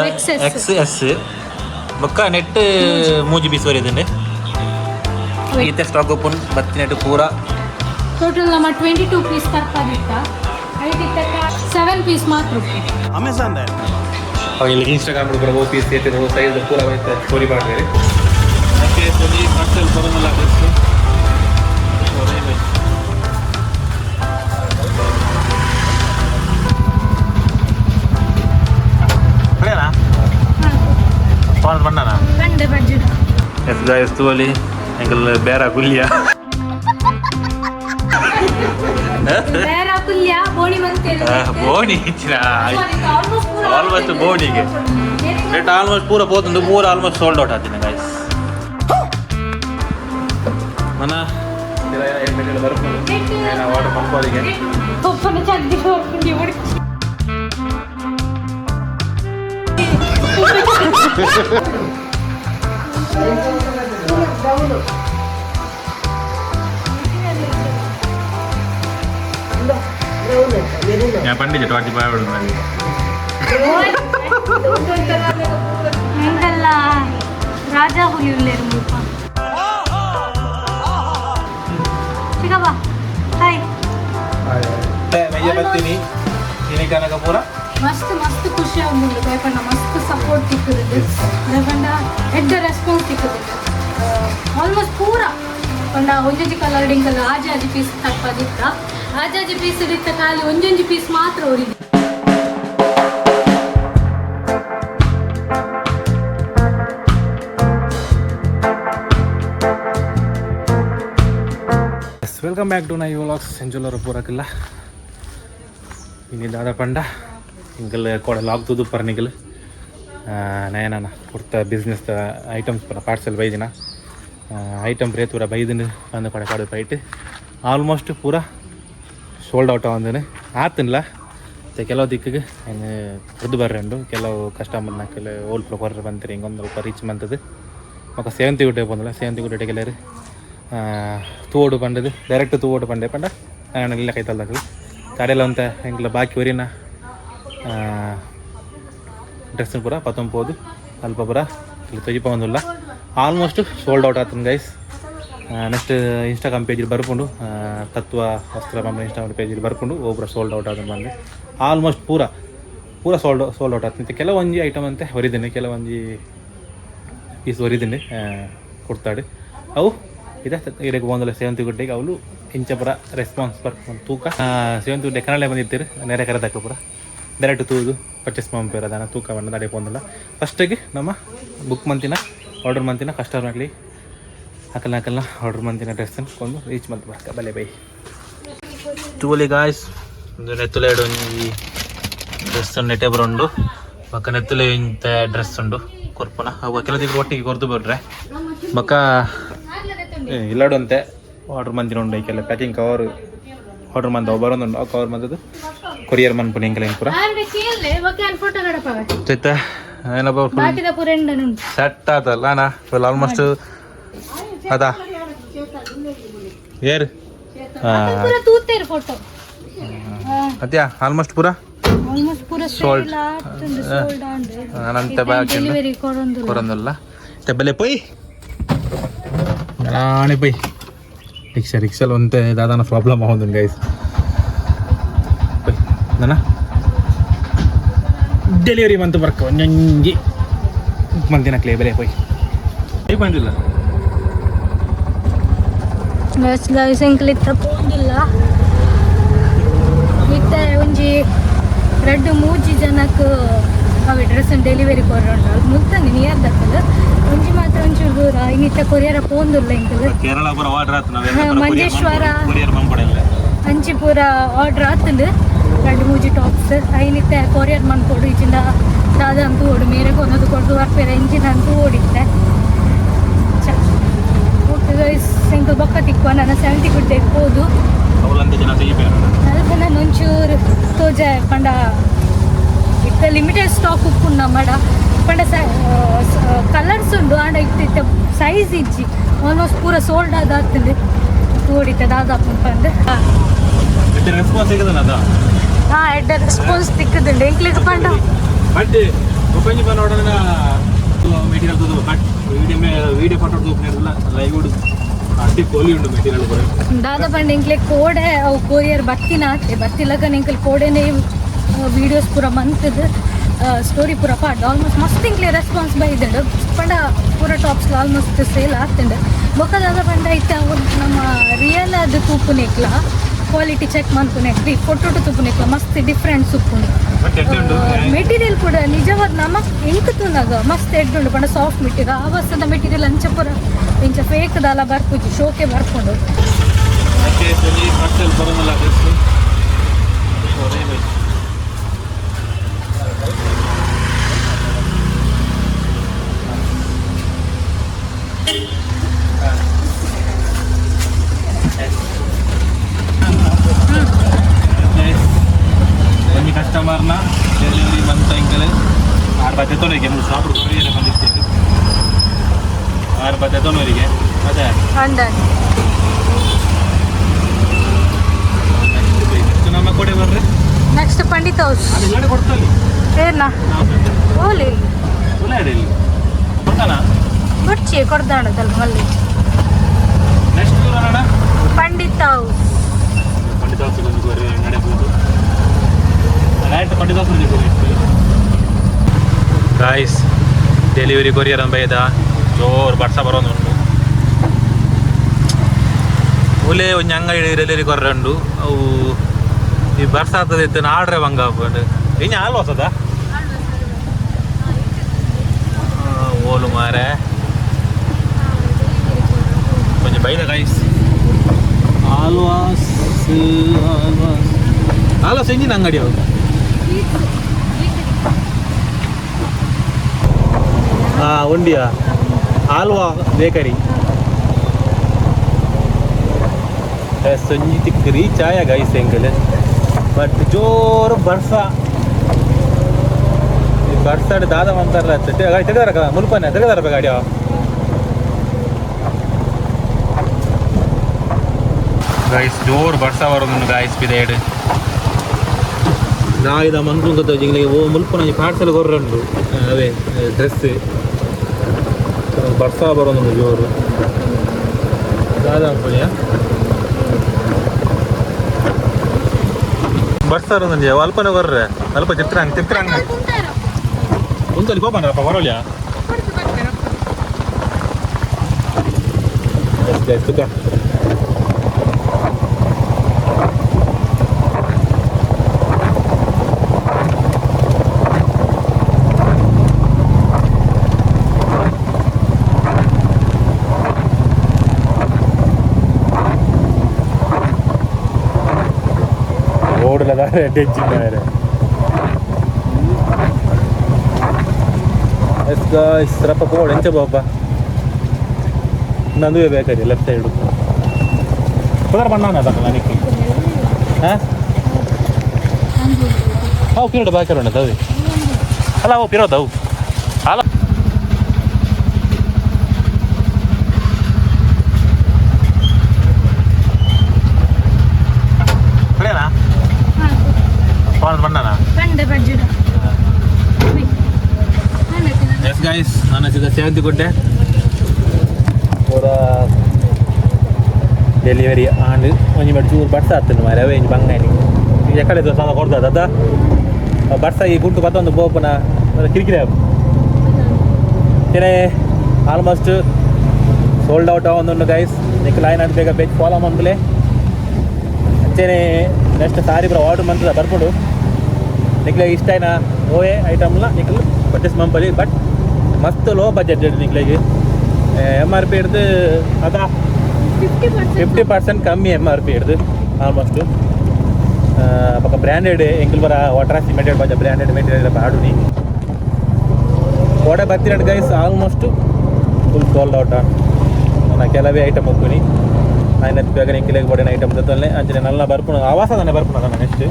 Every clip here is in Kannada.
XS ಬೊಕ್ಕ ನೆಟ್ 3 ಪೀಸ್ ವರೆದಿದೆ ಈತೆ ಸ್ಟಾಕ್ ಓಪನ್ ಬತ್ತಿ ನೆಟ್ ಪೂರ ಟೋಟಲ್ ನಮ್ಮ 22 ಪೀಸ್ ತರ್ಪದಿತ್ತ ಐತಿ ತಕ್ಕ 7 ಪೀಸ್ ಮಾತ್ರ ಅಮೆಜಾನ್ ದ ಇಲ್ಲಿ ಇನ್ಸ್ಟಾಗ್ರಾಮ್ ಗಳು ಬರೋ ಪೀಸ್ ಏತೆ ರೋ ಸೈಜ್ ಪೂರ ಬೈತೆ ಸ್ಟೋರಿ ಮಾಡ್ತಾರೆ ಅದಕ್ಕೆ ಸೋನಿ ಕಟ್ಟಲ್ ಬರೋಲ್ಲ ಡ್ರೆಸ್ कौन बनना ना कंडे बजट यस गाइस तो वाली एंगल बेरा गुलिया बेरा कुल्ल्या बोणी म्हणते बोणी इच्छा ऑलमोस्ट बोणी के रेट ऑलमोस्ट पूरा పోతుంది पूरा ऑलमोस्ट सोल्ड आउट आती है गाइस मना तेरा एंगल बरफ मेरा ऑर्डर पंप वाली है ओपन चंदी होती है ഞാൻ പണ്ടില്ല 25 കൊടുക്കുന്നത് ಎಂತೆಲ್ಲ ರಾಜ ಹುಲಿ ಉಳ್ಳೇರು ಮುಲ್ಪ ಚಿಕ್ಕಪ್ಪ ಹಾಯ್ मैं बत्ತೀನಿ ಇನಿಕನಕ ಪೂರ ಮಸ್ತ್ ಮಸ್ತ್ ಖುಷಿ ಆಗುಂಡು ಬೇಕಂಡ ಮಸ್ತ್ ಸಪೋರ್ಟ್ ಸಿಕ್ಕುದು ಬೇಕಂಡ ಎಡ್ಡ ರೆಸ್ಪಾನ್ಸ್ ಸಿಕ್ಕುದು ಆಲ್ಮೋಸ್ಟ್ ಪೂರ ಪಂಡ ಒಂಜೊಂಜಿ ಕಲರ್ಡಿಂಗ್ ಕಲರ್ ಆಜಾಜಿ ಪೀಸ್ ತಪ್ಪದಿತ್ತ ಆಜಾಜಿ ಪೀಸ್ ಇತ್ತ ಖಾಲಿ ಒಂಜೊಂಜಿ ಪೀಸ್ ಮಾತ್ರ ಉರಿದು ವೆಲ್ಕಮ್ ಬ್ಯಾಕ್ ಟು ನೈ ವ್ಲಾಗ್ಸ್ ಎಂಜುಲರ ಪೂರಕ್ಕಿಲ್ಲ ಇನ್ನಿದ್ದಾದ ಪಂಡ ಹಿಂಗಲ್ ಕೊಡ ಲಾಕ್ ತುದು ಪರ್ ನಿಗಲ್ ನಯನ ಪುರ್ತ ಬಿಸ್ನೆಸ್ ಐಟಮ್ಸ್ ಪರ ಪಾರ್ಸಲ್ ಬೈದಿನ ಐಟಮ್ ರೇತ್ ಪೂರ ಬೈದಿನ ಅಂದ ಕೊಡ ಕಾಡು ಪೈಟ್ ಆಲ್ಮೋಸ್ಟ್ ಪೂರ ಸೋಲ್ಡ್ ಔಟ್ ಆವಂದನೆ ಆತನಿಲ್ಲ ಮತ್ತು ಕೆಲವು ದಿಕ್ಕಿಗೆ ಏನು ಹೊರದು ಬರ್ರೆಂಡು ಕೆಲವು ಕಸ್ಟಮರ್ನ ಕೆಲವು ಓಲ್ಡ್ ಕೊರ್ರೆ ಬಂತೀರಿ ಹಿಂಗೊಂದು ಸ್ವಲ್ಪ ರೀಚ್ ಬಂತದ್ದು ಮಕ್ಕ ಸೇವಂತಿ ಗುಡ್ಡೆ ಬಂದಿಲ್ಲ ಸೇವಂತಿ ಗುಡ್ಡೆ ಕೆಲವರು ತೂವೋಡು ಪಂಡದು ಡೈರೆಕ್ಟ್ ತೂವೋಡು ಪಂಡೆ ಪಂಡ ನಾನು ಇಲ್ಲ ಕೈತಲ್ದಾಗ ಕಡೆಯಲ್ಲ ಅಂತ ಹೆಂಗಿಲ್ಲ ಬಾಕಿ ವರಿನ ಡ್ರೆಸ್ನ ಪೂರ ಪತ್ತೊಂಬೋದು ಅಲ್ಪ ಪೂರ ಇಲ್ಲಿ ತೊಜಿಪ ಒಂದಿಲ್ಲ ಆಲ್ಮೋಸ್ಟ್ ಸೋಲ್ಡ್ ಔಟ್ ಆತನ ಗೈಸ್ ನೆಕ್ಸ್ಟ್ ಇನ್ಸ್ಟಾಗ್ರಾಮ್ ಪೇಜಿಗೆ ಬರ್ಕೊಂಡು ತತ್ವ ವಸ್ತ್ರ ಇನ್ಸ್ಟಾಗ್ರಾಮ್ ಪೇಜಿಗೆ ಬರ್ಕೊಂಡು ಒಬ್ಬರು ಸೋಲ್ಡ್ ಔಟ್ ಆದ ಬಂದು ಆಲ್ಮೋಸ್ಟ್ ಪೂರ ಸೋಲ್ಡ್ ಔಟ್ ಆಗ್ತಂತೆ ಕೆಲವೊಂದು ಐಟಮ್ ಅಂತೆ ಹೊರಿದ್ದೀನಿ ಕೆಲವೊಂದು ಪೀಸ್ ಹೊರಿದ್ದೀನಿ ಕೊಡ್ತಾಳೆ ಅವು ಇದೆ ಇದಕ್ಕೆ ಒಂದಲ್ಲ ಸೇವಂತಿ ಗುಡ್ಡೆಗೆ ಅವಳು ಇಂಚಪುರ ರೆಸ್ಪಾನ್ಸ್ ಪರ್ ಒಂದು ತೂಕ ಸೇವಂತಿ ಗುಡ್ಡೆ ಕನ್ನಡ ಬಂದಿರ್ತೀರಿ ನೆರೆ ಕರೆದಾಕ ಪುರ ಡೈರೆಕ್ಟ್ ತೂದು ಪರ್ಚೇಸ್ ಮಾಡ್ಬೇರು ಅದನ್ನು ತೂಕ ಬಣ್ಣ ಅಡೆ ಬಂದಿಲ್ಲ ಫಸ್ಟಿಗೆ ನಮ್ಮ ಬುಕ್ ಮಂತಿನ ಆರ್ಡರ್ ಮಂತಿನ ಕಸ್ಟಮರ್ಲಿ ಹಾಕಲ್ನ ಆರ್ಡರ್ ಮಂತಿನ ಡ್ರೆಸ್ಸನ್ನು ಕೊಂಡು ರೀಚ್ ಮಂತ್ ಬರ್ಕ ಬಲೆ ಬೈ ತೂಲಿ ಗಾಯ್ಸ್ ಒಂದು ನೆತ್ತುಲೆ ಇಡು ಈ ಡ್ರೆಸ್ ನೆಟ್ಟೆ ಬರೋಂಡು ಬಕ್ಕ ನೆತ್ತುಲೆ ಇಂಥ ಡ್ರೆಸ್ ಉಂಡು ಕೊರ್ಪುನ ಅವಾಗ ಕೆಲದಿಗೆ ಒಟ್ಟಿಗೆ ಕೊರ್ದು ಬಿಡ್ರೆ ಬಕ್ಕ ಇಲ್ಲಾಡುವಂತೆ ಆರ್ಡರ್ ಮಂದಿನ ಉಂಡು ಈಕೆಲ್ಲ ಪ್ಯಾಕಿಂಗ್ ಕವರ್ ಆರ್ಡರ್ ಮಂದ ಬರೋದು ಕವರ್ ಮಂದದು ಕೊರಿಯರ್ ಮನ್ಪುನಿ ಇಂಕಲ ಪೂರ ಸೆಟ್ ಆತಲ್ಲ ನಾ ಫುಲ್ ಆಲ್ಮೋಸ್ಟ್ ಅದಾ ಏರ್ ಅದ್ಯಾ ಆಲ್ಮೋಸ್ಟ್ ಪೂರ ಸೋಲ್ಡ್ ಅನಂತ ಬಾಕಿ ಕೊರಂದಲ್ಲ ತೆಬ್ಬಲೆ ಪೈ राणे पै रिक्षाल ಒಂದೇ ದಾದಾನ ಪ್ರಾಬ್ಲಮ್ ಆಗೋದು ಗೈಸ್ ನನ ಡೆಲಿವರಿ ಬಂತು ಬರ್ಕ ಒಂಜಿ ಮಂದಿನ ಕ್ಲೇಬಲೆ ಪೈ ಏ ಬಂದಿಲ್ಲ ಬಸ್ ಗೈಸ್ ಎಂಕ್ಲಿತ್ತ ಪೋಂದಿಲ್ಲ ಇತ್ತೆ ಒಂಜಿ ರೆಡ್ 3 ಜನಕ್ಕೆ ಅವೆ ಡ್ರೆಸ್ ಡೆಲಿವರಿ ಕೊರೋಣ ಮುಲ್ತಾನೆ ನಿಯರ್ ದಕ್ಕಲು ಒಂಜಿ ಮಾತ್ರ ಒಂಚೂರು ದೂರ ಇನ್ನಿತ್ತ ಕೊರಿಯರ ಪೋಂದಿಲ್ಲ ಇಂಕಲ್ ಕೇರಳ ಪೂರ ಆರ್ಡರ್ ಆತನ ಮಂಜೇಶ್ವರ ಕೊರಿಯರ್ ಮಂಪಡಲ್ಲ ಅಂಚಿ ಪೂರ ಆರ್ಡರ್ ಆತಂದು 2-3 ಟಾಪ್ಸ್ ಐನಿತ್ತ ಕೊರಿಯರ್ ಮನ್ಕೊಡು ಇಚ್ಚಿಂದ ದಾದ ಅಂತೂ ಓಡು ಮೇರೆ ಕೊನ್ನದು ಕೊಡ್ದು ಬರ್ಪೇರ ಇಂಚಿನ ಅಂತೂ ಓಡಿತ್ತೆ ಓಕೆ ಗೈಸ್ ಇಂಕ ಬೊಕ್ಕ ತಿಕ್ಕುವ ನಾನು 70 ಗುಡ್ಡೆ ಹೋದು ಅದಕ್ಕೆ ನಾನು ಒಂಚೂರು ತೋಜ ಪಂಡ ಇತ್ತ ಲಿಮಿಟೆಡ್ ಸ್ಟಾಕ್ ಉಪ್ಪುಂಡ ಮಡ ಪಂಡ ಕಲರ್ಸ್ ಉಂಡು ಆಂಡ ಇತ್ತ ಸೈಜ್ ಇಜ್ಜಿ ಆಲ್ಮೋಸ್ಟ್ ಪೂರ ಸೋಲ್ಡ್ ಆದಾಗ್ತದೆ ತೋಡಿತ ದಾದಾಪು ಪಂದು ರೆಸ್ಪಾನ್ಸ್ ಎಡ್ಡ ರೆಸ್ಪಾನ್ಸ್ ತಿಕ್ಕದುಂಡು ಎಂಕ್ಲಿಗೆ ಪಂಡ ಒಬ್ಬಂಜಿ ಬಂದು ನೋಡೋಣ ಮೆಟೀರಿಯಲ್ ತೋದು ಬಟ್ ವೀಡಿಯೋ ಫೋಟೋ ತೋಪಿನ ಲೈವ್ ಅಡ್ಡಿ ಕೋಲಿ ಉಂಟು ಮೆಟೀರಿಯಲ್ ಕೂಡ ದಾದ ಬಂದು ಇಂಕ್ಲೆ ಕೋಡೆ ಅವು ಕೊರಿಯರ್ ಬತ್ತಿನ ಆತೆ ಬತ್ತಿಲಕ ನಿಂಕಲ್ ಕೋಡೆನೇ ವೀಡಿಯೋಸ್ ಪೂರ ಮಂತದ್ದು ಸ್ಟೋರಿ ಪೂರ ಪಾಡ್ ಆಲ್ಮೋಸ್ಟ್ ಮಸ್ತ್ ಇಂಕ್ಲೆ ರೆಸ್ಪಾನ್ಸ್ ಬೈದಂಡು ಪಂಡ ಪೂರ ಟಾಪ್ಸ್ ಆಲ್ಮೋಸ್ಟ್ ಸೇಲ್ ಆಗ್ತಂಡು ಬೊಕ್ಕದಾದ ಬಂಡ ಐತೆ ನಮ್ಮ ರಿಯಲ್ ಅದು ತೂಪುನೆಕ್ಲ ಕ್ವಾಲಿಟಿ ಚೆಕ್ ಮಾಡ್ಕೊನೆಕ್ರಿ ಫೋಟೋ ತೂಪುನೆಕ್ಲ ಮಸ್ತ್ ಡಿಫ್ರೆಂಟ್ ಸುಪ್ಪುಂಡು ಮೆಟೀರಿಯಲ್ ಕೂಡ ನಿಜವಾದ ನಮಕ್ ಎಂಕುತುನಾಗ ಮಸ್ತ್ ಎಡ್ಡುಂಡು ಪಂಡ ಸಾಫ್ಟ್ ಮೆಟೀರಿಯಲ್ ಆ ವಸ್ತದ ಮೆಟೀರಿಯಲ್ ಅಂಚ ಪೂರ ಇಂಚ ಫೇಕ್ ದಾಲ ಬರ್ಪುಜಿ ಶೋಕೆ ಬರ್ಕೊಂಡು ಕಸ್ಟಮರ್ನ ಡೆಲಿವರಿ ಬಂದ ಇಂಕಲ್ 6:30 ನಾವು ಸಾಪಿಡು ಕೊರಿಯರ್ ಬಂದಿರ್ತೇವೆ 6:30 ಅದೇ ನೆಕ್ಸ್ಟ್ ನಮ್ಮ ಕೊಡೆ ಬರ್ರಿ ನೆಕ್ಸ್ಟ್ ಪಂಡಿತ್ ಹೌಸ್ ಅದೆಲ್ಲ ಕೊಡ್ತಲ್ಲಿ ಏನ ಓಲಿ ಉಲಾಡಿ ಕೊಡ್ತಾನ ಬರ್ಚಿ ಕೊಡ್ದಾಣದಲ್ಲ ಮಲ್ಲಿ ನೆಕ್ಸ್ಟ್ ಬರೋಣ ಪಂಡಿತ್ ಹೌಸ್ ನಡೆಬಹುದು ಗಾಯ್ಸ್ ಡೆಲಿವರಿ ಕೊರಿಯರ್ ಬೈದ ಜೋರು ಬಡ್ಸ ಬರೋದು ಒಳ್ಳೆ ಒಂದು ಅಂಗಡಿ ಡೆಲಿವರಿ ಕೊರ್ರೆ ಉಂಡು ಅವು ಈ ಬರ್ಸ ಆಗ್ತದೆ ಇತ್ತು ಆಡ್ರೆ ಬಂಗ ಇನ್ನು ಹಾಲು ಹೊಸದ ಓಲು ಮಾರೆ ಕೊಂಚ ಬೈದ ಗಾಯ್ಸ್ ಆಲ್ವಾಸ್ ಆಲ್ವಾಸ್ ಎಂಜಿನ ಅಂಗಡಿ ಅವು ಉಂಡಿಯಾ ಆಲ್ವಾ ಬೇಕರಿ ಸಂಜಿ ರೀಚ್ ಆಯ ಗೈಸ್ ಎಂಕಲ್ ಬಟ್ ಜೋರು ಬರ್ಸ ಬರ್ಸಾಡ್ ದಾದ ಅಂತಾರಲ್ಲ ತೆಗೆದಾರ ಮುಲ್ಪನೆ ತೆಗೆದಾರ ಗಾಡಿ ಗೈಸ್ ಜೋರು ಬರ್ಸ ಬರೋದು ಗಾಯ್ಸ್ ಬಿದೇಡ್ ನಾಯಿದ ಮಂತ್ರು ಗೊತ್ತಿಗೆ ಓ ಮುಲ್ಪನ ಪಾರ್ಸಲ್ ಕೊರ್ರಂಡು ಅವೇ ಡ್ರೆಸ್ ಬರ್ಸ ಬರೋದು ಜೋರು ದಾದ ಅನ್ಕೊಳ್ಳಿಯ ಬರ್ಸಾರ ಅಲ್ಪನೆ ಬರ್ರೆ ಅಲ್ಪ ತಿರ್ತಿರಂಗ ಕುಂತಲ್ಲಿ ಹೋಗ್ಬಂದ್ರಪ್ಪ ಬರೋಲ್ಯಾ ತುಕ ಡೆಜ್ಜಿದ್ದಾರೆ ರಪ್ಪ ಕೋಡ್ ಎಂಚ ಬಾಬ ನಂದುವೆ ಬೇಕಾರಿ ಲೆಫ್ಟ್ ಸೈಡು ಪದಾರ ಬಣ್ಣ ಅದಕ್ಕೆ ನನಗೆ ಹಾಂ ಅವು ಪಿರೋಡ ಬಾಕಿ ಉಂಟು ಅವು ಅಲ್ಲ ಅವು ಪಿರೋದ ಅವು ಅಲ್ಲ ಗೈಸ್ ನಾನು ಸಿಗ ಸೇವಂತಿ ಕೊಟ್ಟೆ ಪೂರ ಡೆಲಿವರಿ ಆಂಡ್ ಒಂಜಿ ಬಟ್ ಚೂರು ಬಡ್ಸ ಆಗ್ತದೆ ಮಾರೆ ಅವೇ ಬಂಗಾನಿ ಈಗ ಎಕಡೆ ಸಾಲ ಕೊಡ್ತದ ಅದ ಬಡ್ಸ ಈ ಗುಂಟು ಮತ್ತೊಂದು ಬೋಪನ ಕಿರಿಕಿರಿ ಏನೇ ಆಲ್ಮೋಸ್ಟ್ ಸೋಲ್ಡ್ ಔಟ್ ಒಂದು ಗೈಸ್ ನಿಕ್ ಲೈನ್ ಅಂತ ಬೇಗ ಪೇಜ್ ಫಾಲೋ ಮಾಡ್ಬಲೆ ಅಂಚೆನೆ ನೆಕ್ಸ್ಟ್ ಸಾರಿ ಬರೋ ಆರ್ಡರ್ ಮಂತ್ರದ ಬರ್ಬೋದು ನಿಕ್ಲೆ ಇಷ್ಟ ಏನ ಓವೇ ಐಟಮ್ಲ ನಿಕ್ಲು ಪರ್ಚೇಸ್ ಮಂಪಲಿ ಬಟ್ ಮಸ್ತ್ ಲೋ ಬಜೆಟ್ ನಿಕ್ಲೆಗೆ MRP ಹಿಡ್ದು ಅದ 50% ಕಮ್ಮಿ MRP ಹಿಡ್ದು ಆಲ್ಮೋಸ್ಟ್ ಪಕ್ಕ ಬ್ರ್ಯಾಂಡೆಡ್ ಎಂಕಲ್ ಬರ ವಾಟರ್ ಸಿಮೆಂಟೆಡ್ ಬಜ ಬ್ರ್ಯಾಂಡೆಡ್ ಮೆಟೀರಿಯಲ್ ಆಡುನಿ ಕೋಡೆ ಬರ್ತಿರಡು guys almost full sold out ನಾನು ಕೆಲವೇ ಐಟಮ್ ಹೋಗ್ತೀನಿ ನಾನು ಬೇಗ ಎಂಕಿಲೆಗೆ ಬೋಡಿನ ಐಟಮ್ ಜೊತೆ ಅಂಚನೆ ನಲ್ಲ ಬರ್ಪುಣ ಆವಾಸದಾನೆ ಬರ್ಪುಣ ನಾನು ನೆಕ್ಸ್ಟ್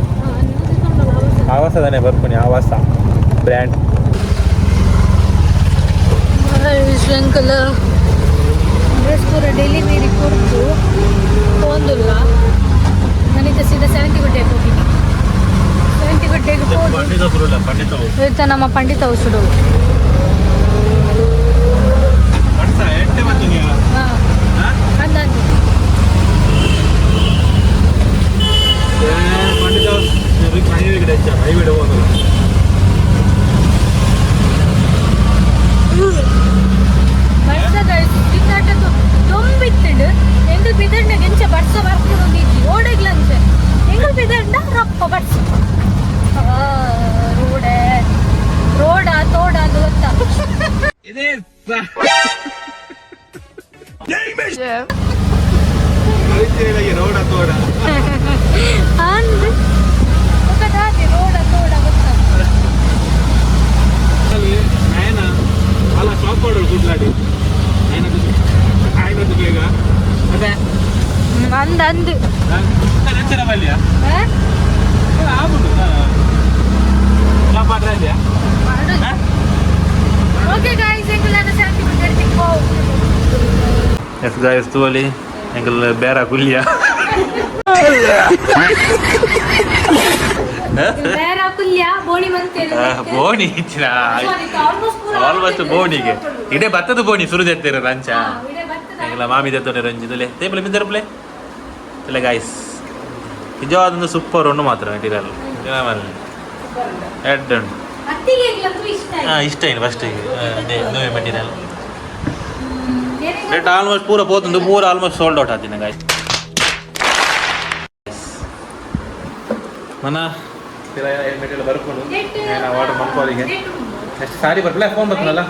ಆವಾಸದಾನೆ ಬರ್ಪುನಿ ಆವಾಸ ಬ್ರ್ಯಾಂಡ್ ಅಂಕಲ್ ಡ್ರೆಸ್ ಪೂರ ಡೆಲಿವರಿ ಕೊಡ್ತು ಹೋಂದಿಲ್ಲ ನನಗೆ ಸೀದಾ 70 ಗಂಟೆ ಹೋಗಿನಿ ಶಾಂತಿಗುಡ್ಡೆಗೆ ಹೋಗಿ ಇವತ್ತು ನಮ್ಮ ಪಂಡಿತ ಔಷಧ ತುಂಬಿತ್ತಿಡು ಎಂಗಲ್ ಬಿದರ್ನ ಗೆಂಚ ಬಡ್ಸ ಬರ್ಕೊಂಡು ಓಡಗ್ಲಂಚೆ ಎಂಗಲ್ ಬಿದರ್ನ ರಪ್ಪ ಬಡ್ಸ ರೋಡ ತೋಡ ಅಂತ ಗೊತ್ತಾ ರೋಡ ತೋಡ ఒకదాది ರೋಡ ತೋಡ ಗೊತ್ತಾ ఆయన అలా షాప్ వాడు గుడ్లాడి ఆయనది ಬೇಗ ಅದೇ ಅಂದು ನೆಚ್ಚರ ಬಲ್ಲಿಯಾ ಆಗುದು ಶಾಪ್ ಆಡ್ರ ಇದೆಯಾ ಓಕೆ ಗಾಯ್ಸ್ ಎಂಗಲಾದ ಶಾಂತಿ ಗುಡ್ಡೆ ಪೋ ಎಸ್ ಗಾಯ್ಸ್ ತೋಲಿ ಎಂಗಲ್ ಬೇರ ಕುಲ್ಲಿಯ ಬೇರ ಕುಲ್ಯ ಬೋಣಿ ಮಂತೇಳಿ ಬೋಣಿ ಇಚ್ಚಿನ ಆಲ್ಮೋಸ್ಟ್ ಬೋಣಿಗೆ ಇಡೇ ಭತ್ತದ ಬೋಣಿ ಸುರುದೆತ್ತಿರ ರಂಚ ಎಂಗಲ ಮಾಮಿ ದೆತ್ತೋನೆ ರಂಜಿದಲೆ ತೇಪಲೆ ಮಿದ್ದರಪ್ಲೆ ತಲೆ ಗಾಯ್ಸ್ ನಿಜವಾದೊಂದು ಸೂಪರ್ ಒಂದು ಮಾತ್ರ ಮೆಟೀರಿಯಲ್ ಹೆಡ್ ಉಂಟು ಇಷ್ಟ ಏನು ಫಸ್ಟಿಗೆ ನೋವೆ ಮೆಟೀರಿಯಲ್ ರೇಟ್ ಆಲ್ಮೋಸ್ಟ್ ಪೂರ ಪೋತುಂದು ಪೂರ ಆಲ್ಮೋಸ್ಟ್ ಸೋಲ್ಡ್ ಔಟ್ ಆತಿನ ಗಾಯ್ಸ್ ಮನ ಮೆಟೀರಿಯಲ್ ಬರ್ಕೊಂಡು ನಾವು ಆರ್ಡರ್ ಮಾಡ್ಕೊಳ್ಳಿಗೆ ಎಷ್ಟು ಸಾರಿ ಬರ್ತಲ್ಲ ಫೋನ್ ಬರ್ತನಲ್ಲ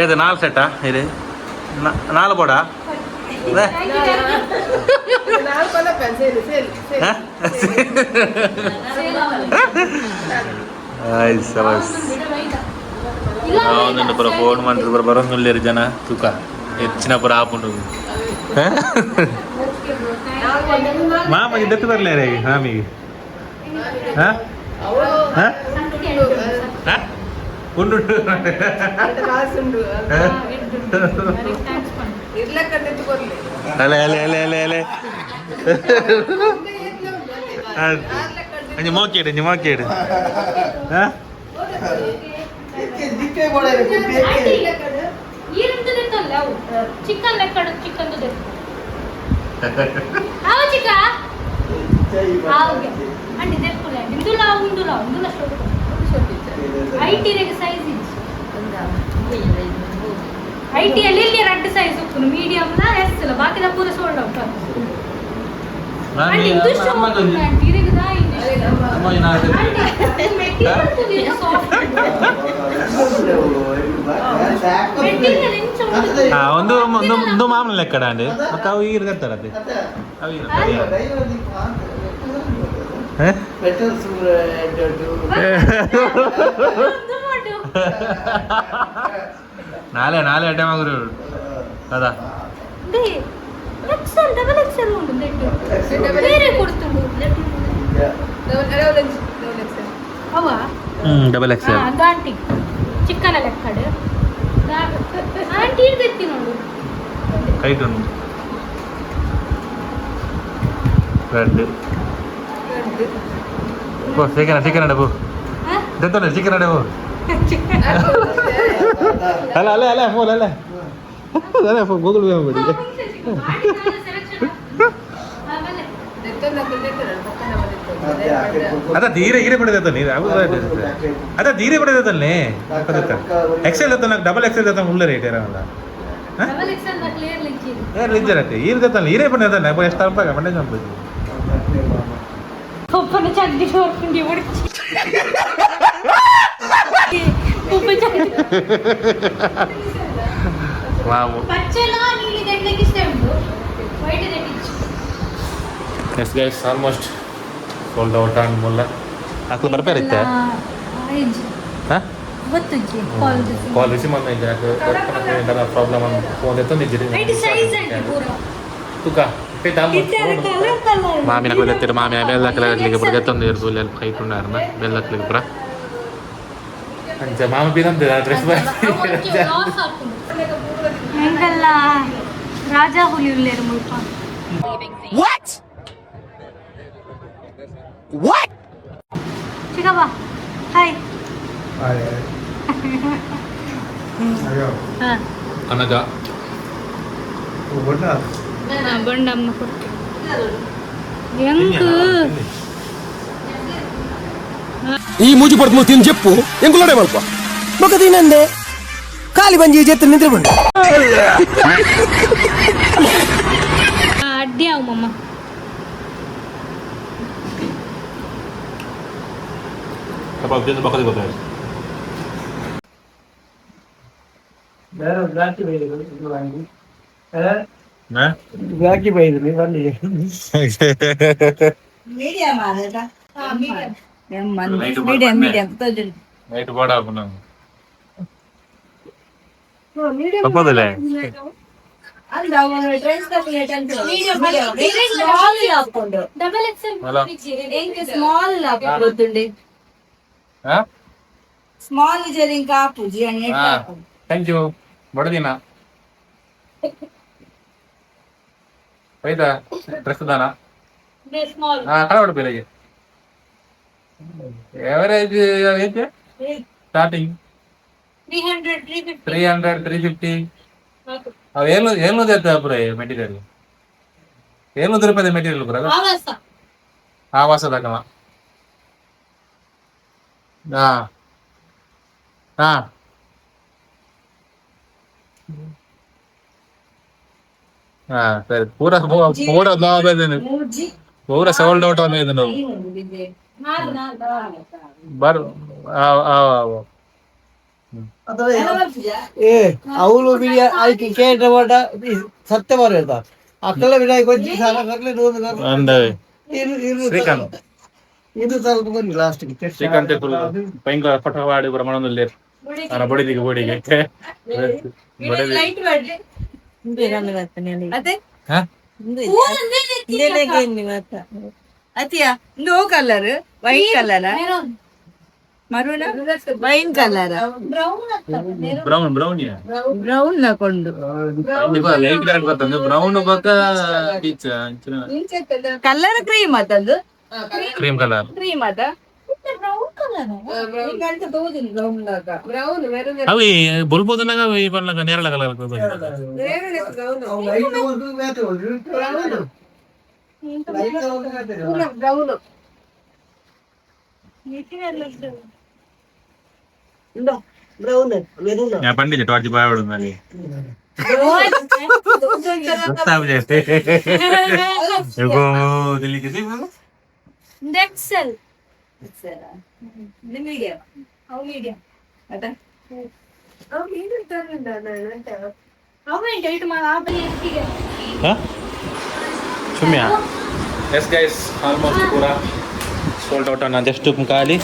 ಏದು 4 ಸೆಟ್ಟಾ ಇದೆ 4 ಬೋಡ ಒಂದೊಂದು ಪುರ ಫೋನ್ ಮಾಡಿದ್ರು ಪುರ ಬರೋಂಗಿಲ್ಲ ಜನ ತೂಕ ಹೆಚ್ಚಿನ ಪುರ ಆಪುಂಡು ಮಾಮಗೆ ದತ್ತು ಬರಲೇ ರೀ ಮಾಮಿಗೆ ಉಂಡು ಅಲೆ ಅಲೆ ಅಲೆ ಅಲೆ ಅಲೆ ಮೋಕೇಡು ಮೋಕೇಡು ಚಿಕನ್ ಲೆಕ್ಕಡು ಚಿಕನ್ ಚಿಕ್ಕ అంటే తెప్పులే ఇందులో ఉండులో ఐటీ సైజ్ ఐటీ ಅಲ್ಲಿ ಎರಡು ಸೈಜ್ ಉಪ್ಪು ಮೀಡಿಯಂ ನ ಎಸ್ ಲ ಬಾಕಿ ದ ಪೂರ ಸೋಲ್ಡ್ ಔಟ್ అంటే ఇందు షాప్ అంటే ఇరగదా ಒಂದು ಮಾಮೂಲಿ ಲೆಕ್ಕಡ ಅಂడి ಮತ್ತೆ ಅವು ಈಗ ಇರ್ತಾರೆ ಅದೇ ನಾಳೆ ನಾಳೆ ಅಡ್ಡೆ ಮಗರು కదా ఎక్సెల్ డబుల్ ఎక్సెల్ ఉంటుంది వేరే కొడుతుండు అవా డబుల్ ఎక్సెల్ దాంటి చికెన్ లెక్కడు ఆంటీ తెచ్చినోడు కైట్ ఉంది రెడ్ ఓ చికెన్ అడవు దెత్తోనే చికెన్ అడవు ಅಲ್ಲ ಅಲ್ಲ ಅಲ್ಲ ಫೋನ್ ಅಲ್ಲ ಅಲ್ಲ ಫೋನ್ ಗೂಗಲ್ ಪೇ ಮಾಡಿ ಅದ ಧೀರೆ ಹೀರೆ ಪಡೆದ ನೀರು ಅದ ಧೀರೆ ಪಡೆದಲ್ಲಿ ಎಕ್ಸೆಲ್ నాకు డబుల్ ఎక్సెల్ దత్తం ఉల్ల రేట్ ఏరమಲ್ಲ డబుల్ ఎక్సెల్ ద క్లియర్ లించి ಏರ್ ಲಿಂಜರತ್ತೆ ಈರ್ ದತ್ತಲ್ಲ ಹೀರೆ ಪಡೆದ ನಾ ಎಷ್ಟು ರೂಪಾಯಿ ಮಂಡೆ ಚಂಪದು ಒಪ್ಪನ ಚಡ್ಡಿ ಹೊರಕೊಂಡು ಹೊಡಿಚಿ ಒಪ್ಪ ಚಡ್ಡಿ ವಾವ್ ಪಚ್ಚೆಲ್ಲ ನೀಲಿ ದಂಡಕ್ಕೆ ಇಷ್ಟುಂಟು ವೈಟ್ ದಂಡಿಚ್ಚು yes guys almost sold out ಆನ್ ಮುಲ್ಲ ಅಕ್ಲು ಬರ್ಪೇರಿತ್ತೆ ಆಯ್ತು ಹಾ ಗೊತ್ತಿಜ್ಜಿ ಕಾಲ್ ರಿಸೀವ್ ಮಾಡ್ತಾ ಇದ್ದೆ ಯಾಕೆ ಪ್ರಾಬ್ಲಮ್ ಅಂತ ಫೋನ್ ಎತ್ತೊಂದಿದ್ದೀರಿ ವೈಟ್ ಸೈಜ್ ಅಂತೆ ಪೂರ ತುಕ ಮಾಮಿನ ಕೊಲೆತ್ತಿರ ಮಾಮಿನ ಬೆಲ್ಲಕ್ಲಿಗೆ ಪುರ ಎತ್ತೊಂದಿರು ಸೂಲ್ಯ ಹೈಟ್ ಉಂಡಾರನ ಬೆಲ್ಲಕ್ಲಿಗೆ ಪುರ ಅಂಚ ಮಾಮ ಬಿರಂದಿರ ಡ್ರೆಸ್ ಹೆಂಗಲ್ಲ ರಾಜಾ ಹುಲಿ ಉಳ್ಳೇರು ಮುಲ್ಪ ಚಿಕ್ಕಪ್ಪ ಹಾಯ್ ಹಾಂ ಅನ್ನದ బండమ్మ ఎంకు ఈ మూజి పడుతుంది తిని చెప్పు ఎంకులోనే మల్ప ఒక తినందే ఖాళీ బంద్ చేస్తే నిద్రపోండి అడ్డి అవు మమ్మ Kapag dito baka dito tayo. ಬೇರೆ ಜಾಸ್ತಿ ಬೈದ್ರು ವಾಂಗಿ Na? ಜಾಸ್ತಿ ಬೈದ್ರು ಬನ್ನಿ ಮೀಡಿಯಂ ಆದಾ ಮೀಡಿಯಂ Night board ಆಗುನ. ತಪ್ಪದಲ್ಲ. ಅಲ್ಲ ಅವನು ಟ್ರೆಂಡ್ಸ್ ಪ್ಲೇಟ್ ಅಂತ ಮೀಡಿಯಂ ಸ್ಮಾಲ್ ಹಾಕೊಂಡು ಡಬಲ್ ಎಕ್ಸೆಲ್ Hello. ಎಂಗೆ ಸ್ಮಾಲ್ ಹಾಕೋದುಂಡೆ ಹಾ? ಸ್ಮಾಲ್ ಜರಿಂಗ್ ಹಾಪುಜಿ ಅಣ್ಣ ಹಾ. Thank you. ಬಡದಿನ. ಆಯ್ತಾ? ಡ್ರೆಸ್ ದಾನ. ಸ್ಮಾಲ್ ಹಾ, ಕಳವಡ ಬೆಲೆಗೆ. Average ಏಕೆ? Starting 300 350 300 350. ಅವ ಏನು ದೇತ ಮೆಟೀರಿಯಲ್ ಏನು ರೂಪಾಯಿ ಮೆಟೀರಿಯಲ್ ಬರ ಆವಾಸ ಆವಾಸದಾಗವ ಹಾ ಹಾ ಹಾ ಸರಿ ಪೂರಾ ಪೂರಾ ಮೂಜಿ ಪೂರಾ ಸೋಲ್ಡ್ ಔಟ್ ಆಗಿದೆ ನಾವು ಬರ್ ಏ ಅವಳು ಬಿಡಿ ಆಯ್ಕೆ ಕೇಟ ಮಾಡ ಸತ್ಯ ಬರೋದ ಅಕ್ಕಳ ಬಿಡಾಯಿ ಕೊಚ್ಚಿ ಸಾಲ ಕರ್ಲಿ ನೂರು ಶ್ರೀಕಾಂತ್ ಇದು ಸ್ವಲ್ಪ ಬನ್ನಿ ಲಾಸ್ಟ್ಗೆ ಶ್ರೀಕಾಂತ್ ಭಯಂಕರ ಪಟವಾಡಿ ಬ್ರಹ್ಮಾನಂದಲ್ಲಿ ಬಡಿದಿಗೆ ಬೋಡಿಗೆ ಲೈಟ್ ಬರ್ಲಿ ಅದೇ ಹಾ ಅತಿಯಾ no colour white colour maroon wine colour brown ಬ್ರೌನಿಯಾ ಬ್ರೌನ್ ಹಾಕೊಂಡು ಲೈಟ್ ಕಲರ್ ಬರ್ತಂದ್ರೆ ಬ್ರೌನ್ ಬಕ್ಕ ಪೀಚ್ ಕಲರ್ ಕ್ರೀಮ್ ಅದಂದು ಕ್ರೀಮ್ ಕಲರ್ ಕ್ರೀಮ್ ಅದ ಅವಿ ಬೊಲ್ಬೋದು ನಂಗ ಅವಿ ಬರ್ಲಕ ನೇರಳ ಕಲರ್ ഞാൻ പണ്ടില്ല ടോർച്ച് പോയോട് ಎಕ್ಸೆಲ್ ಮೀಡಿಯಂ ಅವು ಮೀಡಿಯಂ ಅದ ಅವೇಂಟ ಇಟ್ಟು ಮಾ ಆಪಲಿ ಎಷ್ಟಿಗೆ ಸುಮ್ಯಾ ಎಸ್ ಗೈಸ್ ಆಲ್ಮೋಸ್ಟ್ ಪೂರಾ ಸೋಲ್ಡ್ ಔಟ್ ಅನ್ನ ಜಸ್ಟ್ ಖಾಲಿ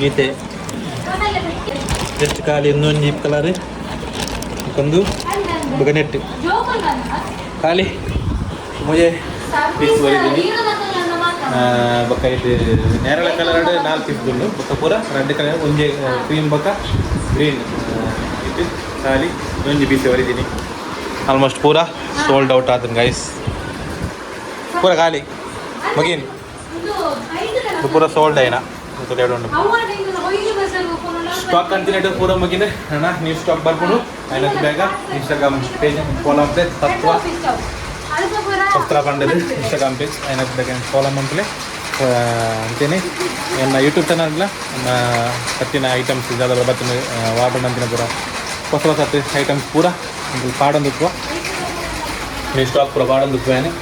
ಗೀತೆ ಜಸ್ಟ್ ಖಾಲಿ ಇನ್ನೊಂದು ಜೀಪ್ ಕಲರ್ ಒಂದು ಬಗನೆಟ್ ಖಾಲಿ ಮುಜೆ ಪೀಸ್ ಬರೀತೀನಿ ಬೊಕ್ಕ ಇದು ನೇರಳ ಕಲರ್ 4 ಪೀಸ್ ಬಂದು ಬೊಕ್ಕ ಪೂರ ರೆಡ್ ಕಲರ್ ಒಂಜೆ ಕ್ರೀಮ್ ಬೊಕ್ಕ ಗ್ರೀನ್ ಇದು ಖಾಲಿ ಒಂಜಿ ಪೀಸ್ ಬರೀತೀನಿ ಆಲ್ಮೋಸ್ಟ್ ಪೂರಾ ಸೋಲ್ಡ್ ಔಟ್ ಆತನ ಗೈಸ್ ಪೂರ ಖಾಲಿ ಮಗೀನ್ ಪೂರ ಸೋಲ್ಡ್ అయినా ಸ್ಟಾಕ್ ಅಂತಿನಟ್ಟು ಪೂರ ಮಗಿನ ಅಣ್ಣ ನೀವು ಸ್ಟಾಕ್ ಬರ್ಕೊಂಡು అయినా ಬೇಗ ಇನ್ಸ್ಟಾಗ್ರಾಮ್ ಪೇಜ್ ಫಾಲೋ ಮಾಡ್ತೆ ತತ್ವ ವಸ್ತ್ರ ಪಂಡದು ಇನ್ಸ್ಟಾಗ್ರಾಮ್ ಪೇಜ್ అయినా ಬೇಗ ಫಾಲೋ ಮಾಡ್ತಲೇ ಅಂತೇನೆ ನನ್ನ ಯೂಟ್ಯೂಬ್ ಚಾನಲ್ಲ ನನ್ನ ಕತ್ತಿನ ಐಟಮ್ಸ್ ಇದಾದ ಬತ್ತಿನ ವಾರ್ಡನ್ ಅಂತಿನ ಪೂರ ಹೊಸ ಹೊಸ ಐಟಮ್ಸ್ ಪೂರ ಒಂದು ಪಾಡೊಂದು ನೀವು ಸ್ಟಾಕ್ ಪೂರ ಪಾಡೊಂದು ಏನೇ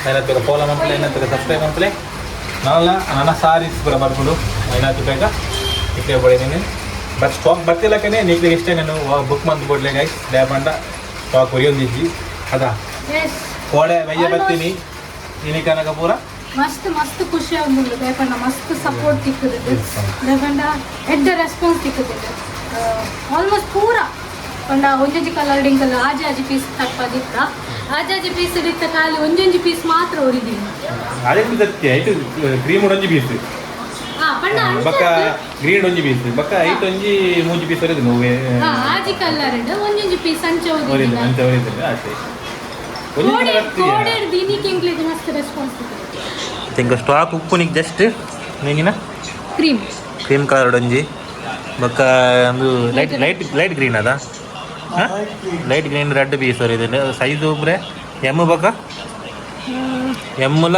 అయినా ಬೇಗ ಫಾಲೋ ಮಾಡ್ತಲೇ అయినా ಬೇಗ ಸಬ್ಸ್ಕ್ರೈಬ್ ಮಾಡ್ತಲೇ ನಾನಲ್ಲ ನನ್ನ ಸಾರೀಸ್ ಪೂರ ಬರ್ಕೊಂಡು ಐನಾತು ಬೇಗ ಇಟ್ಟೆ ಬಡಿದೀನಿ ಬಟ್ ಸ್ಟಾಕ್ ಬರ್ತಿಲ್ಲಕ್ಕೇ ನೀಕ್ಲಿಗೆ ಇಷ್ಟೇ ನಾನು ಬುಕ್ ಮಂತ್ ಕೊಡ್ಲೆ ಗೈಸ್ ಡ್ಯಾಪಂಡ ಸ್ಟಾಕ್ ಒಯ್ಯೊಂದಿದ್ದಿ ಅದಾ ಕೋಡೆ ವಯ್ಯ ಬರ್ತೀನಿ ಇನಿಕನಕ ಪೂರ ಮಸ್ತ್ ಮಸ್ತ್ ಖುಷಿ ಆಗುಂಡು ಬೇಕಂಡ ಮಸ್ತ್ ಸಪೋರ್ಟ್ ತಿಕ್ಕುದು ಬೇಕಂಡ ಎಡ್ಡ ರೆಸ್ಪಾನ್ಸ್ ತಿಕ್ಕುದು ಆಲ್ಮೋಸ್ಟ್ ಪೂರ ಪಂಡ ಒಂಜೊಂಜಿ ಕಲರ್ಡಿಂಗ್ ಕಲರ್ ಆಜಿ ಪೀಸ್ ತಪ್ಪದಿತ್ತ ಆಜಿ ಪೀಸ್ ಇತ್ತ ಖಾಲಿ ಒಂಜೊಂಜಿ ಪೀಸ್ ಮಾತ್ರ ಹೊರಿದೀನಿ ಅದೇ ಸತ್ಯ ಐಟು ಕ್ರೀಮ್ ಒಂಜಿ ಪೀಸ್ ಪಂಡ ಬಕ್ಕ ಗ್ರೀನ್ ಒಂಜಿ ಪೀಸ್ ಬಕ್ಕ ಐಟ್ ಒಂಜಿ ಮೂಜಿ ಪೀಸ್ ಹೊರಿದು ನೋವೇ ಆಜಿ ಕಲರ್ ಒಂಜೊಂಜಿ ಪೀಸ್ ಅಂಚೆ ಹೊರಿದು ಅಂಚೆ ಹೊರಿದು ಅಷ್ಟೇ ಕೋಡೆ ದೀನಿಗೆ ಇಂಗ್ಲಿಷ್ ಮಸ್ತ್ ರೆಸ್ಪಾನ್ಸ್ ತಿಕ್ಕುದು ತಿಂಗ ಸ್ಟಾಕ್ ಉಪ್ಪು ನಿಕ್ ಜಸ್ಟ್ ನೀನಿನ ಕ್ರೀಮ್ ಕ್ರೀಮ್ ಕಲರ್ ಒಂಜಿ ಬೊಕ್ಕ ಒಂದು ಲೈಟ್ ಗ್ರೀನ್ ಅದ ಲೈಟ್ ಗ್ರೀನ್ ರೆಡ್ ಪೀಸ್ ಇದೆ ಸೈಜ್ ಒಬ್ರೆ ಎಮ್ ಬೊಕ್ಕ ಎಮ್ಮುಲ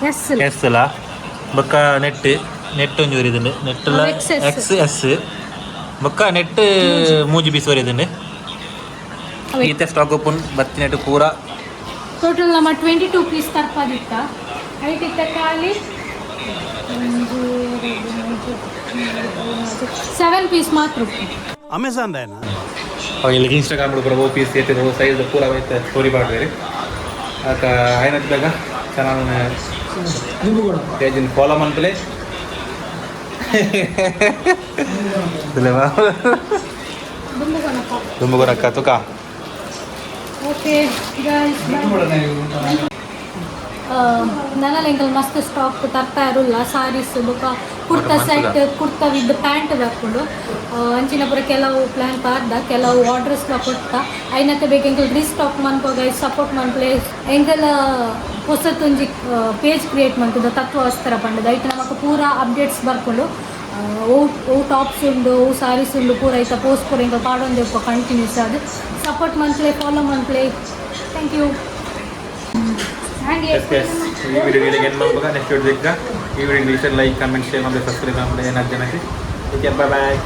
ಎಸ್ ಅಲ್ಲ ಬೊಕ್ಕ ನೆಟ್ ಒಂಜಿ ಒರಿದುಂಡು ನೆಟ್ಟುಲ ಎಕ್ಸ್ ಎಸ್ ಬೊಕ್ಕ ನೆಟ್ ಮೂಜಿ ಪೀಸ್ ಒರಿದುಂಡು ಈತೆ ಸ್ಟಾಕ್ ಓಪನ್ ಬತ್ತಿನೆಟ್ಟು ಪೂರ ಟೋಟಲ್ ನಮ್ಮ 22 ಪೀಸ್ ತರ್ಪದಿತ್ತ ಐಟಿತ್ತ ಖಾಲಿ 7 ಪೀಸ್ ಮಾತ್ರ ಅಮೆಝಾನ್ ದಾಯನ ಇಲ್ಲಿಗೆ ಇನ್ಸ್ಟಾಗ್ರಾಮ್ ಬರೋ ಪೀಸ್ ಏತಿರೋ ಸೈಜ್ ಪೂರ ಐತೆ ಸ್ಟೋರಿ ಮಾಡ್ಬೇರಿ ಆಕ ಐನತ್ತಾಗ ಚೆನ್ನಾಗಿ ಪೇಜಿನ ಫಾಲೋ ಮಾಡ್ತಲೇ ದುಂಬುಗೊನಕ್ಕ ತುಕ ಓಕೆ ಗೈಸ್ ನನಲೆಂಕಲ್ ಮಸ್ತ್ ಸ್ಟಾಕ್ ತರ್ತಾ ಇರಲ್ಲ ಸಾರೀಸ್ ಬೊಕ ಕುರ್ತಾ ಸೆಟ್ ಕುರ್ತಾ ವಿದ್ ಪ್ಯಾಂಟ್ ಬರ್ಕೊಂಡು ಅಂಚಿನ ಪೂರ ಕೆಲವು ಪ್ಲ್ಯಾನ್ ಪಾರ್ದ ಕೆಲವು ಆರ್ಡರ್ಸ್ ಕೊಟ್ಟ ಐನತ್ತೆ ಬೇಕು ಎಂಕಲ್ ರೀಸ್ಟಾಕ್ ಮನ್ಪೋ ಗೈಸ್ ಸಪೋರ್ಟ್ ಮನ್ಪಲೆ ಎಂಕಲ್ ಹೊಸತೊಂಜಿ ಪೇಜ್ ಕ್ರಿಯೇಟ್ ಮಾಡ್ತದ ತತ್ವ ವಸ್ತ್ರ ಪಂಡದ ಐತ ನಮಕ್ ಪೂರ ಅಪ್ಡೇಟ್ಸ್ ಬರ್ಕೊಂಡು ಓ ಟಾಪ್ಸ್ ಉಂಡು ಓ ಸಾರೀಸ್ ಉಂಡು ಪೂರ ಐತ ಪೋಸ್ಟ್ ಪೂರ ಎಂಕಲ್ ಪಾಡೊಂದು ಕಂಟಿನ್ಯೂಸ್ ಅದು ಸಪೋರ್ಟ್ ಮನ್ಪಲೆ ಫಾಲೋ ಮನ್ಪಲೆ ಥ್ಯಾಂಕ್ ಯು ಈ ವಿಡಿಯೋಗೆ ಏನು ಮಾಡ್ಬೇಕು ನೆಕ್ಸ್ಟ್ ವಿಡಿಯೋಗೆ ಈ ವಿಡಿಯೋ ಲೈಕ್ ಕಮೆಂಟ್ ಶೇರ್ ಮಾಡಿ ಸಬ್ಸ್ಕ್ರೈಬ್ ಮಾಡಿ ಏನಾದ್ರು ಜನಕ್ಕೆ ಓಕೆ ಬಾಯ್